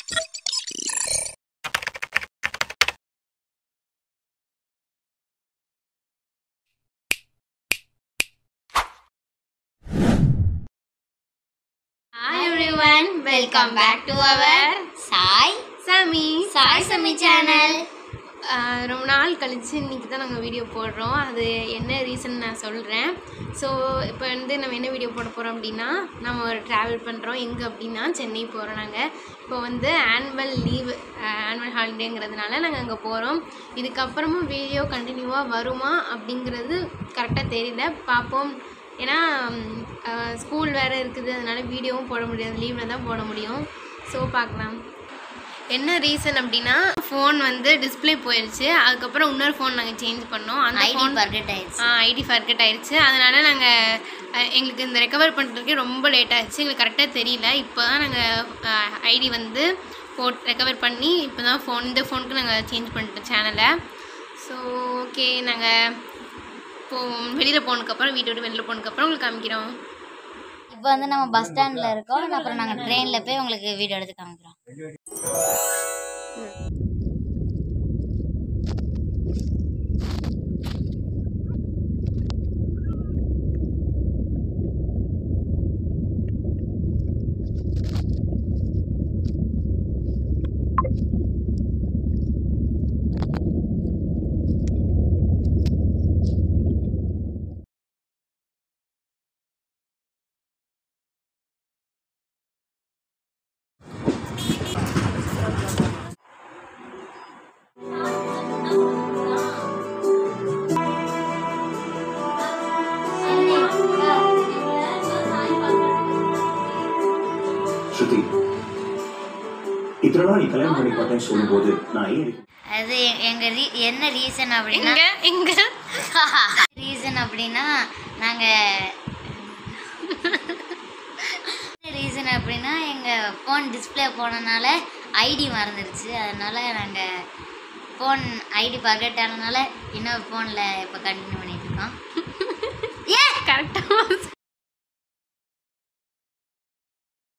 Hi everyone, welcome back to our Sai Sami channel. ரொம்ப நாள் கழிச்சு இன்றைக்கி தான் நாங்கள் வீடியோ போடுறோம். அது என்ன ரீசன் நான் சொல்கிறேன். ஸோ இப்போ வந்து நம்ம என்ன வீடியோ போட போகிறோம் அப்படின்னா, நம்ம ஒரு ட்ராவல் பண்ணுறோம். எங்கே அப்படின்னா சென்னை போகிறோம். நாங்கள் இப்போ வந்து ஆனுவல் ஹாலிடேங்கிறதுனால நாங்கள் அங்கே போகிறோம். இதுக்கப்புறமும் வீடியோ கண்டினியூவாக வருமா அப்படிங்கிறது கரெக்டாக தெரியல, பார்ப்போம். ஏன்னா ஸ்கூல் வேறு இருக்குது, அதனால் வீடியோவும் போட முடியாது, லீவில் தான் போட முடியும். ஸோ பார்க்கலாம். என்ன ரீசன் அப்படின்னா, ஃபோன் வந்து டிஸ்பிளே போயிடுச்சு. அதுக்கப்புறம் இன்னொரு ஃபோன் நாங்கள் சேஞ்ச் பண்ணோம். அந்த ஃபோன் ஐடி ஃபர்கெட் ஆயிடுச்சு. அதனால் நாங்கள் எங்களுக்கு இந்த ரெக்கவர் பண்ணுறதுக்கே ரொம்ப லேட் ஆகிடுச்சு. எங்களுக்கு கரெக்டாக தெரியல. இப்போ தான் நாங்கள் ஐடி வந்து ரெக்கவர் பண்ணி இப்போ தான் இந்த ஃபோனுக்கு நாங்கள் சேஞ்ச் பண்ணிட்டோம் சேனலை. ஸோ ஓகே, நாங்கள் வெளியில் போனதுக்கப்புறம் வீட்டை விட்டு வெளியில் போனதுக்கப்புறம் உங்களுக்கு காமிக்கிறோம். இப்போ வந்து நம்ம பஸ் ஸ்டாண்டில் இருக்கோம். அப்புறம் நாங்கள் ட்ரெயினில் போய் உங்களுக்கு வீடியோ எடுத்து காமிக்கிறோம். ஸ்ருதி, இத்தனை நாள் நீ கல்யாணம் பண்ணி பார்த்தேன்னு சொல்லும்போது நான் அது என்ன ரீசன் அப்படின்னா எங்கள் ஃபோன் டிஸ்பிளே போனனால ஐடி மறந்துடுச்சு. அதனால நாங்கள் ஃபோன் ஐடி ஃபர்கெட் ஆனதுனால இன்னொரு ஃபோனில் இப்போ கண்டினியூ பண்ணிட்டு இருக்கோம். கரெக்டாக